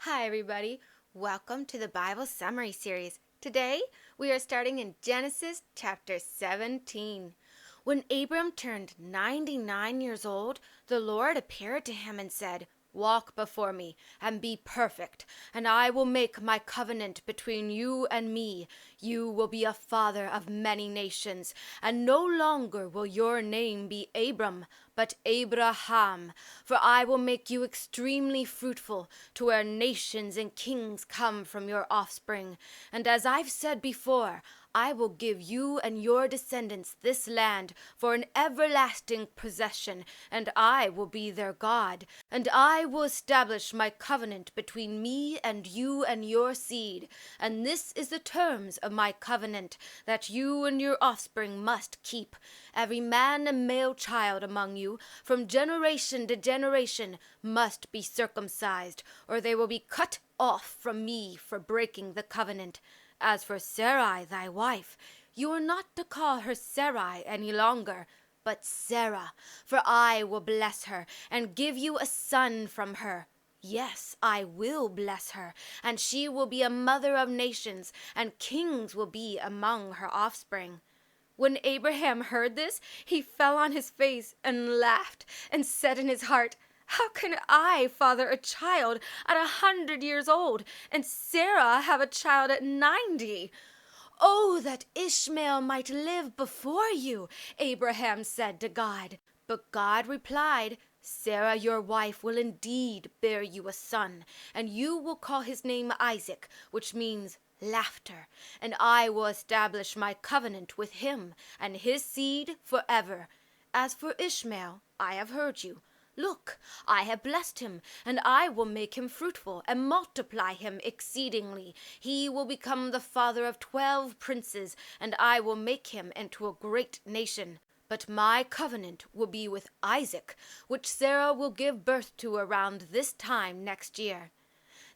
Hi, everybody. Welcome to the Bible Summary Series. Today, we are starting in Genesis chapter 17. When Abram turned 99 years old, the Lord appeared to him and said, "Walk before me and be perfect, and I will make my covenant between you and me. You will be a father of many nations, and no longer will your name be Abram, but Abraham, for I will make you extremely fruitful, to where nations and kings come from your offspring. And as I've said before, I will give you and your descendants this land for an everlasting possession, and I will be their God. And I will establish my covenant between me and you and your seed. And this is the terms of my covenant that you and your offspring must keep. Every man and male child among you, from generation to generation, must be circumcised, or they will be cut off from me for breaking the covenant. As for Sarai, thy wife, you are not to call her Sarai any longer, but Sarah, for I will bless her and give you a son from her. Yes, I will bless her, and she will be a mother of nations, and kings will be among her offspring." When Abraham heard this, he fell on his face and laughed, and said in his heart, "How can I father a child at 100 years old, and Sarah have a child at 90? Oh, that Ishmael might live before you," Abraham said to God. But God replied, "Sarah your wife will indeed bear you a son, and you will call his name Isaac, which means laughter, and I will establish my covenant with him and his seed forever. As for Ishmael, I have heard you. Look, I have blessed him, and I will make him fruitful and multiply him exceedingly. He will become the father of 12 princes, and I will make him into a great nation. But my covenant will be with Isaac, which Sarah will give birth to around this time next year."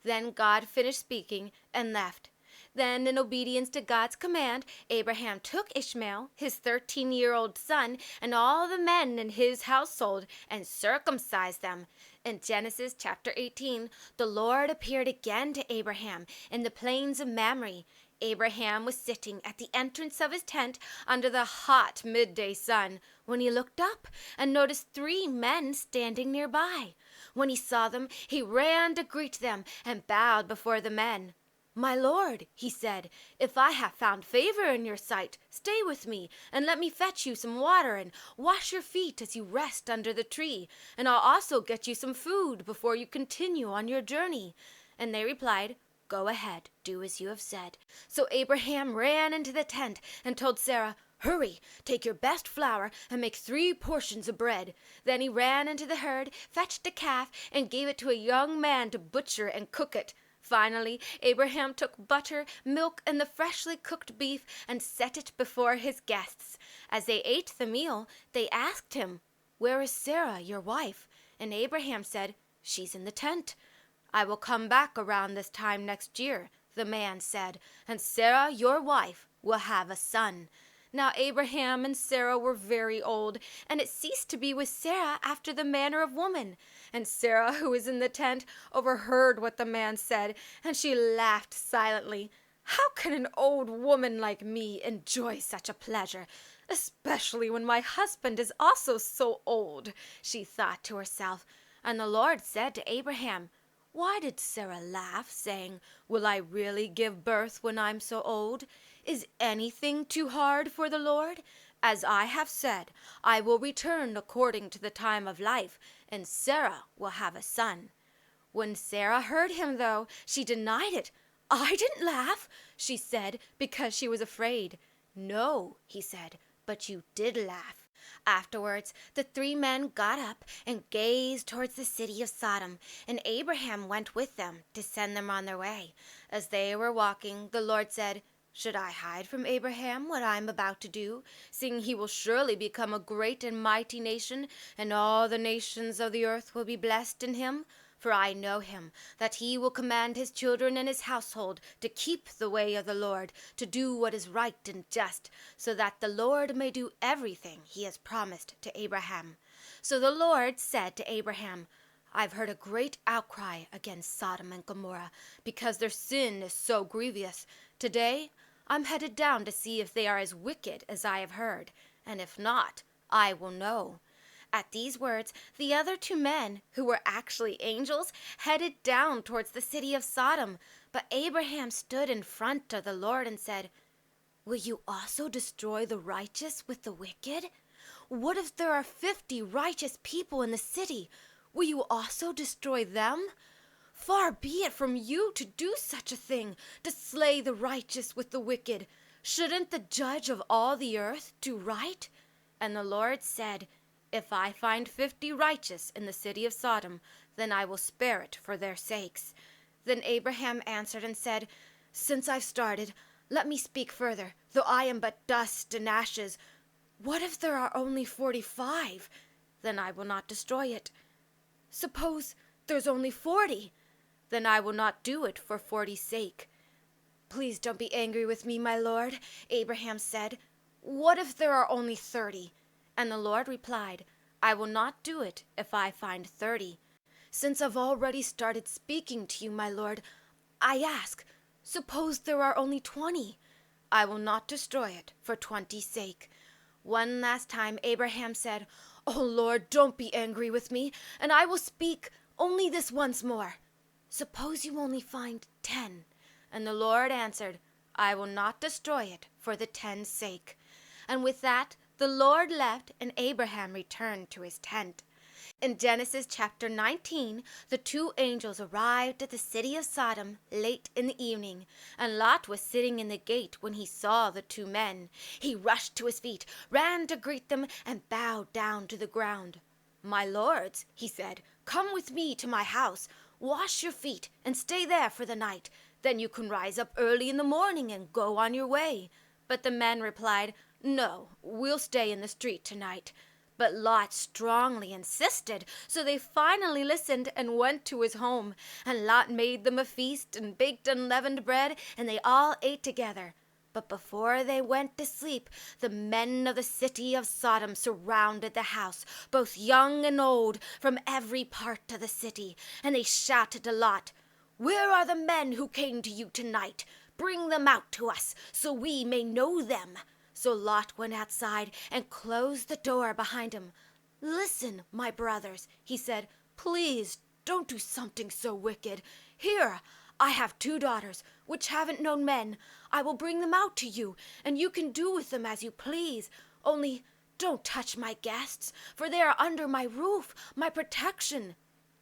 Then God finished speaking and left. Then, in obedience to God's command, Abraham took Ishmael, his 13-year-old son, and all the men in his household, and circumcised them. In Genesis chapter 18, the Lord appeared again to Abraham in the plains of Mamre. Abraham was sitting at the entrance of his tent under the hot midday sun, when he looked up and noticed 3 men standing nearby. When he saw them, he ran to greet them and bowed before the men. "My lord," he said, "if I have found favor in your sight, stay with me, and let me fetch you some water and wash your feet as you rest under the tree, and I'll also get you some food before you continue on your journey." And they replied, "Go ahead, do as you have said." So Abraham ran into the tent and told Sarah, "Hurry, take your best flour and make 3 portions of bread." Then he ran into the herd, fetched a calf, and gave it to a young man to butcher and cook it. Finally, Abraham took butter, milk, and the freshly cooked beef and set it before his guests. As they ate the meal, they asked him, "Where is Sarah, your wife?" And Abraham said, "She's in the tent." "I will come back around this time next year," the man said, "and Sarah, your wife, will have a son." Now Abraham and Sarah were very old, and it ceased to be with Sarah after the manner of woman. And Sarah, who was in the tent, overheard what the man said, and she laughed silently. "How can an old woman like me enjoy such a pleasure, especially when my husband is also so old?" she thought to herself. And the Lord said to Abraham, "Why did Sarah laugh, saying, 'Will I really give birth when I'm so old?' Is anything too hard for the Lord? As I have said, I will return according to the time of life, and Sarah will have a son." When Sarah heard him, though, she denied it. "I didn't laugh," she said, because she was afraid. "No," he said, "but you did laugh." Afterwards, the 3 men got up and gazed towards the city of Sodom, and Abraham went with them to send them on their way. As they were walking, the Lord said, "Should I hide from Abraham what I am about to do, seeing he will surely become a great and mighty nation, and all the nations of the earth will be blessed in him? For I know him, that he will command his children and his household to keep the way of the Lord, to do what is right and just, so that the Lord may do everything he has promised to Abraham." So the Lord said to Abraham, I've heard a great outcry against Sodom and Gomorrah because their sin is so grievous. Today, I'm headed down to see if they are as wicked as I have heard, and if not, I will know." At these words, the other two men, who were actually angels, headed down towards the city of Sodom. But Abraham stood in front of the Lord and said, "Will you also destroy the righteous with the wicked? What if there are 50 righteous people in the city? Will you also destroy them? Far be it from you to do such a thing, to slay the righteous with the wicked. Shouldn't the judge of all the earth do right?" And the Lord said, "If I find 50 righteous in the city of Sodom, then I will spare it for their sakes." Then Abraham answered and said, "Since I've started, let me speak further, though I am but dust and ashes. What if there are only 45? Then I will not destroy it. Suppose there's only 40? Then I will not do it for 40's sake." "Please don't be angry with me, my Lord," Abraham said. "What if there are only 30? And the Lord replied, "I will not do it if I find 30. Since I've already started speaking to you, my Lord, I ask, suppose there are only 20? I will not destroy it for 20's sake." One last time Abraham said, "Oh Lord, don't be angry with me, and I will speak only this once more. Suppose you only find 10. And the Lord answered, "I will not destroy it for the 10's sake." And with that, the Lord left, and Abraham returned to his tent. In Genesis chapter 19, the two angels arrived at the city of Sodom late in the evening, and Lot was sitting in the gate when he saw the two men. He rushed to his feet, ran to greet them, and bowed down to the ground. "My lords," he said, "come with me to my house. Wash your feet and stay there for the night. Then you can rise up early in the morning and go on your way." But the men replied, "No, we'll stay in the street tonight." But Lot strongly insisted, so they finally listened and went to his home. And Lot made them a feast and baked unleavened bread, and they all ate together. But before they went to sleep, the men of the city of Sodom surrounded the house, both young and old, from every part of the city. And they shouted to Lot, "Where are the men who came to you tonight? Bring them out to us, so we may know them." So Lot went outside and closed the door behind him. "Listen, my brothers," he said, "please don't do something so wicked. Here, I have 2 daughters, which haven't known men. I will bring them out to you, and you can do with them as you please. Only don't touch my guests, for they are under my roof, my protection."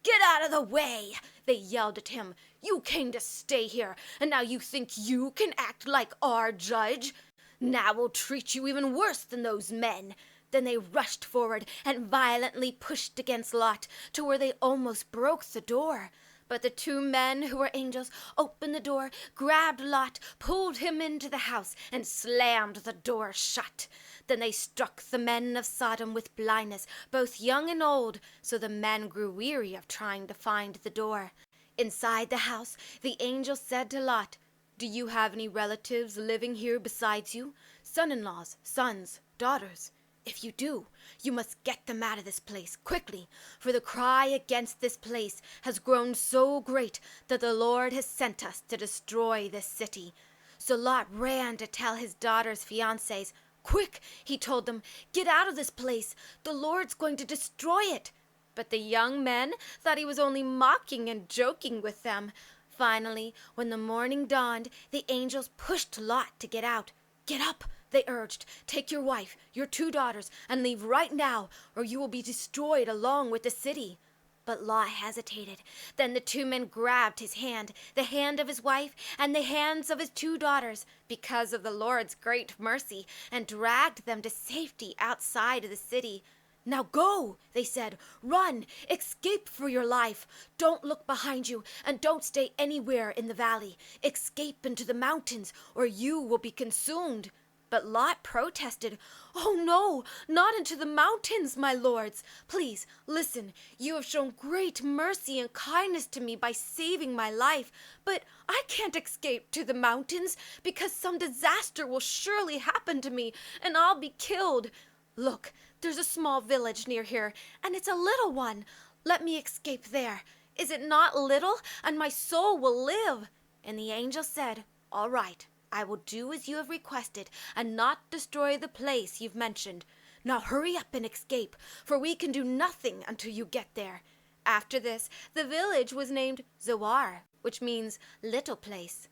"Get out of the way!" they yelled at him. "You came to stay here, and now you think you can act like our judge? Now we'll treat you even worse than those men." Then they rushed forward and violently pushed against Lot to where they almost broke the door. But the 2 men who were angels opened the door, grabbed Lot, pulled him into the house, and slammed the door shut. Then they struck the men of Sodom with blindness, both young and old, so the men grew weary of trying to find the door. Inside the house, the angel said to Lot, "Do you have any relatives living here besides you? Son-in-laws, sons, daughters? If you do, you must get them out of this place quickly, for the cry against this place has grown so great that the Lord has sent us to destroy this city." So Lot ran to tell his daughter's fiancés. "Quick," he told them, "get out of this place. The Lord's going to destroy it." But the young men thought he was only mocking and joking with them. Finally, when the morning dawned, the angels pushed Lot to get out. "Get up," they urged. "Take your wife, your 2 daughters, and leave right now, or you will be destroyed along with the city." But Lot hesitated. Then the 2 men grabbed his hand, the hand of his wife, and the hands of his 2 daughters, because of the Lord's great mercy, and dragged them to safety outside of the city. "Now go," they said. "Run, escape for your life. Don't look behind you, and don't stay anywhere in the valley. Escape into the mountains, or you will be consumed." But Lot protested, "Oh no, not into the mountains, my lords. Please, listen, you have shown great mercy and kindness to me by saving my life, but I can't escape to the mountains, because some disaster will surely happen to me, and I'll be killed. Look, there's a small village near here, and it's a little one. Let me escape there. Is it not little? And my soul will live." And the angel said, "All right, I will do as you have requested and not destroy the place you've mentioned. Now hurry up and escape, for we can do nothing until you get there." After this, the village was named Zoar, which means little place.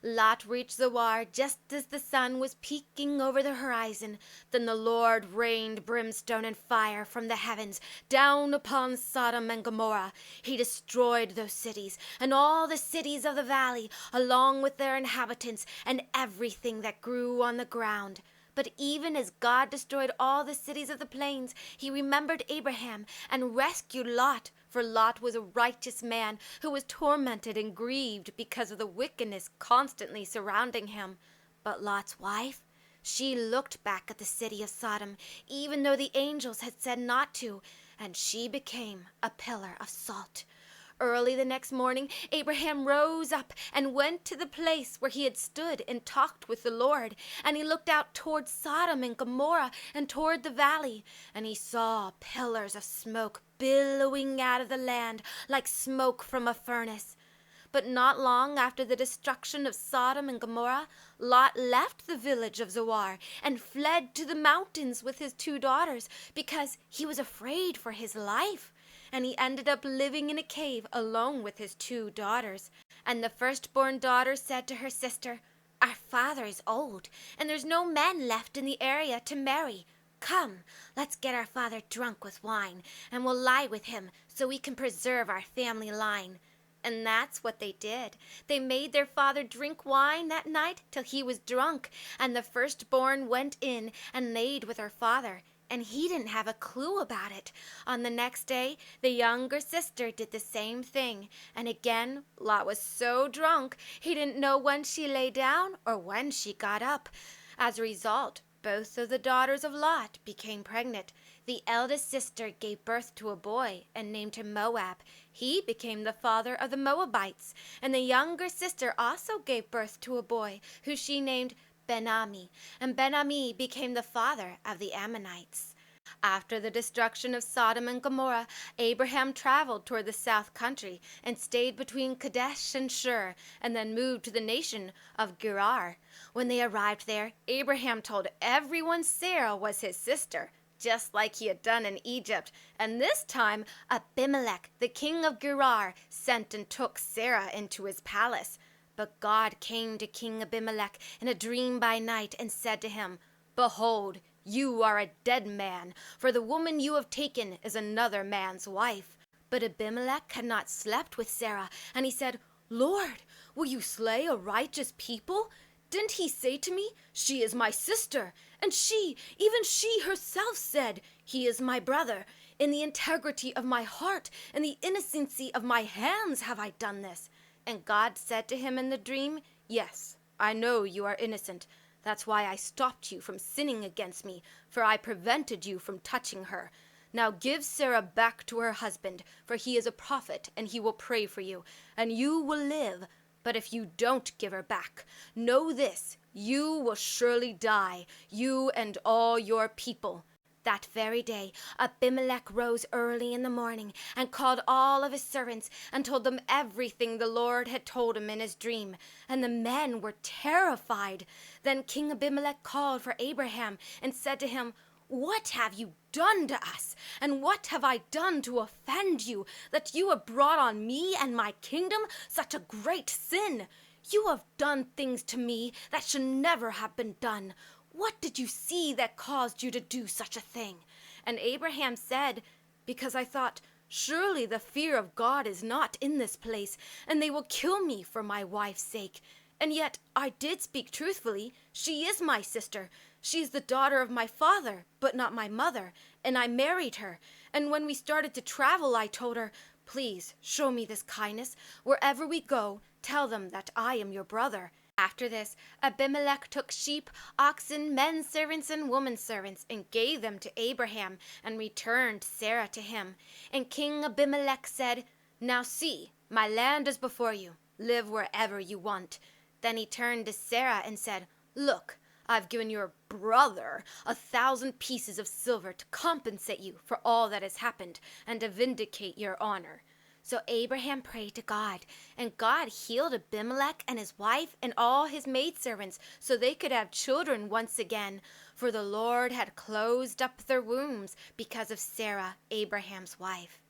Lot reached Zoar just as the sun was peeking over the horizon. Then the Lord rained brimstone and fire from the heavens down upon Sodom and Gomorrah. He destroyed those cities and all the cities of the valley, along with their inhabitants and everything that grew on the ground. But even as God destroyed all the cities of the plains, he remembered Abraham and rescued Lot. For Lot was a righteous man who was tormented and grieved because of the wickedness constantly surrounding him. But Lot's wife, she looked back at the city of Sodom, even though the angels had said not to, and she became a pillar of salt. Early the next morning, Abraham rose up and went to the place where he had stood and talked with the Lord. And he looked out toward Sodom and Gomorrah and toward the valley, and he saw pillars of smoke billowing out of the land like smoke from a furnace. But not long after the destruction of Sodom and Gomorrah, Lot left the village of Zoar and fled to the mountains with his 2 daughters because he was afraid for his life. And he ended up living in a cave alone with his 2 daughters. And the firstborn daughter said to her sister, "Our father is old, and there's no men left in the area to marry. Come, let's get our father drunk with wine, and we'll lie with him so we can preserve our family line." And that's what they did. They made their father drink wine that night till he was drunk, and the firstborn went in and laid with her father. And he didn't have a clue about it. On the next day, the younger sister did the same thing. And again, Lot was so drunk, he didn't know when she lay down or when she got up. As a result, both of the daughters of Lot became pregnant. The eldest sister gave birth to a boy and named him Moab. He became the father of the Moabites. And the younger sister also gave birth to a boy who she named Ben-Ami, and Ben-Ami became the father of the Ammonites. After the destruction of Sodom and Gomorrah, Abraham traveled toward the south country and stayed between Kadesh and Shur, and then moved to the nation of Gerar. When they arrived there, Abraham told everyone Sarah was his sister, just like he had done in Egypt. And this time, Abimelech, the king of Gerar, sent and took Sarah into his palace. But God came to King Abimelech in a dream by night and said to him, "Behold, you are a dead man, for the woman you have taken is another man's wife." But Abimelech had not slept with Sarah, and he said, "Lord, will you slay a righteous people? Didn't he say to me, 'She is my sister'? And she, even she herself said, 'He is my brother.' In the integrity of my heart and the innocency of my hands have I done this." And God said to him in the dream, "Yes, I know you are innocent. That's why I stopped you from sinning against me, for I prevented you from touching her. Now give Sarah back to her husband, for he is a prophet, and he will pray for you, and you will live. But if you don't give her back, know this, you will surely die, you and all your people." That very day, Abimelech rose early in the morning and called all of his servants and told them everything the Lord had told him in his dream. And the men were terrified. Then King Abimelech called for Abraham and said to him, "What have you done to us? And what have I done to offend you, that you have brought on me and my kingdom such a great sin? You have done things to me that should never have been done. What did you see that caused you to do such a thing?" And Abraham said, "Because I thought, surely the fear of God is not in this place, and they will kill me for my wife's sake. And yet I did speak truthfully. She is my sister. She is the daughter of my father, but not my mother, and I married her. And when we started to travel, I told her, 'Please show me this kindness. Wherever we go, tell them that I am your brother.'" After this, Abimelech took sheep, oxen, men servants, and women servants, and gave them to Abraham, and returned Sarah to him. And King Abimelech said, "Now see, my land is before you. Live wherever you want." Then he turned to Sarah and said, "Look, I've given your brother 1,000 pieces of silver to compensate you for all that has happened and to vindicate your honor." So Abraham prayed to God, and God healed Abimelech and his wife and all his maidservants so they could have children once again, for the Lord had closed up their wombs because of Sarah, Abraham's wife.